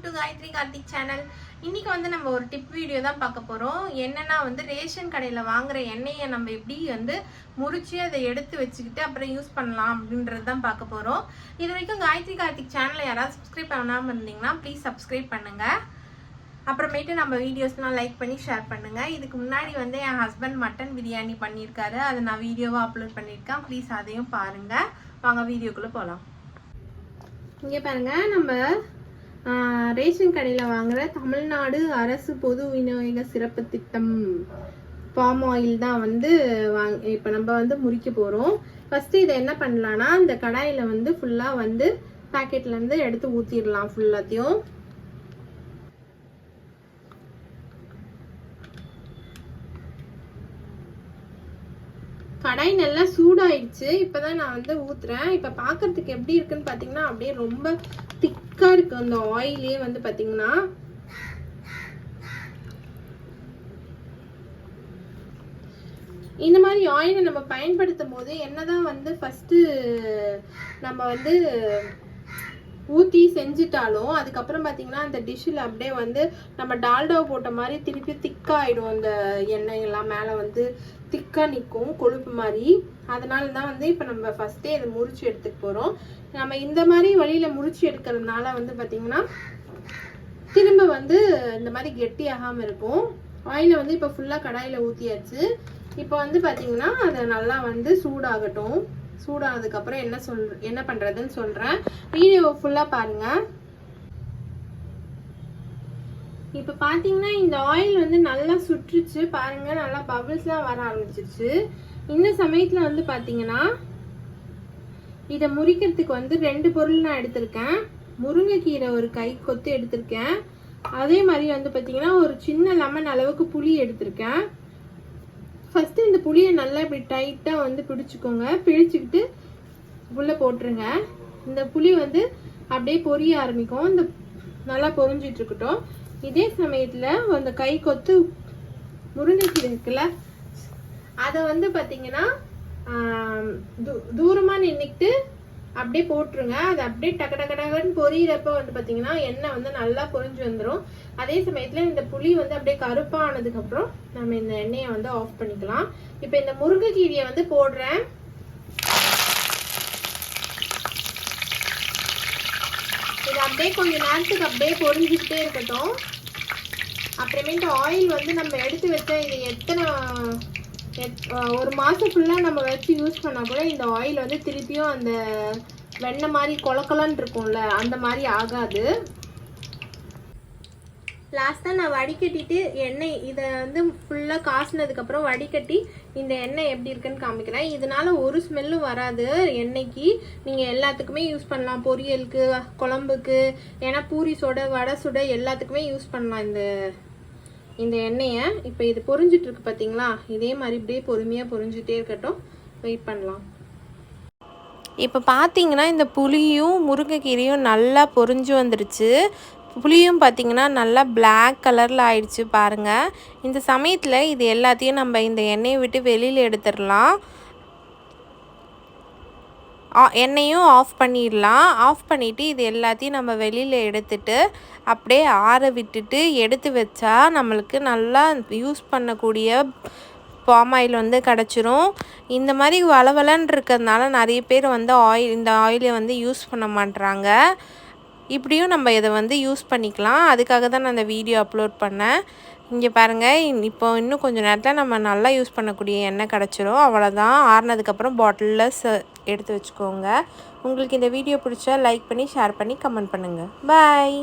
Welcome to Gayathri Karthik channel. இன்னைக்கு வந்து நம்ம ஒரு டிப் வீடியோ தான் பார்க்க போறோம். என்னன்னா வந்து ரேஷன் கடையில் வாங்குற எண்ணெயை நம்ம எப்படி வந்து முறிச்சு அதை எடுத்து வச்சுக்கிட்டு அப்புறம் யூஸ் பண்ணலாம் அப்படின்றது தான் பார்க்க போறோம். இது வரைக்கும் காயத்ரி கார்த்திக் சேனலை யாராவது சப்ஸ்கிரைப் பண்ணாமல் இருந்தீங்கன்னா ப்ளீஸ் சப்ஸ்கிரைப் பண்ணுங்க. அப்புறமேட்டு நம்ம வீடியோஸ்லாம் லைக் பண்ணி ஷேர் பண்ணுங்க. இதுக்கு முன்னாடி வந்து என் ஹஸ்பண்ட் மட்டன் பிரியாணி பண்ணியிருக்காரு, அதை நான் வீடியோவாக அப்லோட் பண்ணியிருக்கேன். ப்ளீஸ் அதையும் பாருங்க. வாங்க வீடியோக்குள்ளே போகலாம். இங்கே பாருங்க, நம்ம ரேஷன் கடையில் வாங்குற தமிழ்நாடு அரசு பொது விநியோக சிறப்பு திட்டம் பாம் ஆயில் தான் வந்து இப்போ நம்ம வந்து முறிக்க போகிறோம். ஃபஸ்ட்டு இதை என்ன பண்ணலான்னா, இந்த கடாயில் வந்து ஃபுல்லாக வந்து பேக்கெட்லேருந்து எடுத்து ஊற்றிடலாம் ஃபுல்லாத்தையும். கடாய் நல்லா சூடாயிடுச்சு. இப்போதான் நான் வந்து ஊத்துறேன். இப்போ பார்க்கறதுக்கு எப்படி இருக்குன்னு பார்த்தீங்கன்னா, அப்படியே ரொம்ப திக்கா இருக்கு அந்த ஆயிலே வந்து பார்த்தீங்கன்னா. இந்த மாதிரி ஆயிலை நம்ம பயன்படுத்தும் போது என்னதான் வந்து ஃபர்ஸ்ட் நம்ம வந்து ஊற்றி செஞ்சுட்டாலும் அதுக்கப்புறம் பார்த்தீங்கன்னா அந்த டிஷ்ஷில் அப்படியே வந்து நம்ம டால்டாவை போட்ட மாதிரி திருப்பி திக்காகிடும். அந்த எண்ணெய் எல்லாம் மேலே வந்து திக்காக நிற்கும் கொழுப்பு மாதிரி. அதனால தான் வந்து இப்போ நம்ம ஃபஸ்ட்டே இதை முறிச்சு எடுத்துக்க போகிறோம். நம்ம இந்த மாதிரி வழியில் முறிச்சு எடுக்கிறதுனால வந்து பார்த்திங்கன்னா திரும்ப வந்து இந்த மாதிரி கெட்டியாகாமல் இருக்கும். ஆயிலை வந்து இப்போ ஃபுல்லாக கடாயில் ஊற்றியாச்சு. இப்போ வந்து பார்த்திங்கன்னா அதை நல்லா வந்து சூடாகட்டும். சூடானதுக்கப்புறம் என்ன பண்ணுறதுன்னு சொல்கிறேன். வீடியோ ஃபுல்லாக பாருங்கள். இப்போ பார்த்தீங்கன்னா இந்த ஆயில் வந்து நல்லா சுற்றுச்சு பாருங்கள், நல்லா பபிள்ஸ்லாம் வர ஆரம்பிச்சிருச்சு. இந்த சமயத்தில் வந்து பார்த்தீங்கன்னா இதை முறிக்கிறதுக்கு வந்து 2 பொருள் நான் எடுத்திருக்கேன். முருங்கைக்கீரை ஒரு கை கொத்து எடுத்திருக்கேன். அதே மாதிரி வந்து பார்த்தீங்கன்னா ஒரு சின்ன லெமன் அளவுக்கு புளி எடுத்திருக்கேன். ஃபஸ்ட்டு இந்த புளியை நல்லா இப்படி டைட்டாக வந்து பிடிச்சிக்கோங்க. பிடிச்சிக்கிட்டு உள்ளே போட்டுருங்க. இந்த புளி வந்து அப்படியே பொரிய ஆரம்பிக்கும். இந்த நல்லா பொரிஞ்சிட்டு இருக்கட்டும். இதே சமயத்தில் அந்த கை கொத்து முருங்கைக்கீரை இருக்குல்ல, அதை வந்து பார்த்தீங்கன்னா தூரமாக நின்றுக்கிட்டு அப்படியே போட்டுருங்க. அது அப்படியே டக்கு டக்கு டக்குன்னு பொரியறப்ப வந்து பார்த்தீங்கன்னா எண்ணெய் வந்து நல்லா பொரிஞ்சு வந்துடும். அதே சமயத்தில் இந்த புளி வந்து அப்படியே கருப்பாக ஆனதுக்கப்புறம் நம்ம இந்த எண்ணெயை வந்து ஆஃப் பண்ணிக்கலாம். இப்போ இந்த முருங்கைக்கீரையை வந்து போடுறேன். இது அப்படியே கொஞ்சம் நேரத்துக்கு அப்படியே பொரிஞ்சுக்கிட்டே இருக்கட்டும். அப்புறமேட்டு ஆயில் வந்து நம்ம எடுத்து வச்சா இது ஒரு மாதம் ஃபுல்லாக நம்ம வச்சு யூஸ் பண்ணால் கூட இந்த ஆயில் வந்து திருப்பியும் அந்த வெண்ணெய் மாதிரி கொலக்கொலன்னு இருக்கும்ல, அந்த மாதிரி ஆகாது. லாஸ்ட்டாக நான் வடிகட்டிட்டு எண்ணெய் இதை வந்து ஃபுல்லாக காசினதுக்கப்புறம் வடிகட்டி இந்த எண்ணெய் எப்படி இருக்குன்னு காமிக்கிறேன். இதனால ஒரு ஸ்மெல்லும் வராது எண்ணெய்க்கு. நீங்கள் எல்லாத்துக்குமே யூஸ் பண்ணலாம், பொரியலுக்கு, குழம்புக்கு, ஏன்னா பூரி சுட வடை சுட எல்லாத்துக்குமே யூஸ் பண்ணலாம் இந்த எண்ணெயை. இப்போ இது பொரிஞ்சிட்டு இருக்கு பார்த்தீங்களா, இதே மாதிரி இப்படியே பொறுமையாக பொரிஞ்சிட்டே இருக்கட்டும். வெயிட் பண்ணலாம். இப்போ பார்த்தீங்கன்னா இந்த புளியும் முருங்கைக்கீரையும் நல்லா பொரிஞ்சு வந்துருச்சு. புளியும் பார்த்தீங்கன்னா நல்லா பிளாக் கலரில் ஆயிடுச்சு பாருங்கள். இந்த சமயத்தில் இது எல்லாத்தையும் நம்ம இந்த எண்ணெயை விட்டு வெளியில் எடுத்துடலாம். எண்ணெயும் ஆஃப் பண்ணிடலாம். ஆஃப் பண்ணிவிட்டு இது எல்லாத்தையும் நம்ம வெளியில் எடுத்துட்டு அப்படியே ஆற விட்டுட்டு எடுத்து வச்சா நம்மளுக்கு நல்லா யூஸ் பண்ணக்கூடிய பாம் ஆயில் வந்து கிடச்சிரும். இந்த மாதிரி வளவலன்னு இருக்கிறதுனால நிறைய பேர் வந்து இந்த ஆயிலை வந்து யூஸ் பண்ண மாட்டுறாங்க. இப்படியும் நம்ம இதை வந்து யூஸ் பண்ணிக்கலாம். அதுக்காக தான் நான் இந்த வீடியோ அப்லோட் பண்ணேன். இங்கே பாருங்கள், இப்போ இன்னும் கொஞ்சம் நேரத்தில் நம்ம நல்லா யூஸ் பண்ணக்கூடிய எண்ணெய் கிடச்சிரும். அவ்வளோதான். ஆறுனதுக்கப்புறம் பாட்டிலில் எடுத்து வச்சுக்கோங்க. உங்களுக்கு இந்த வீடியோ பிடிச்சா லைக் பண்ணி ஷேர் பண்ணி கமெண்ட் பண்ணுங்கள். பாய்.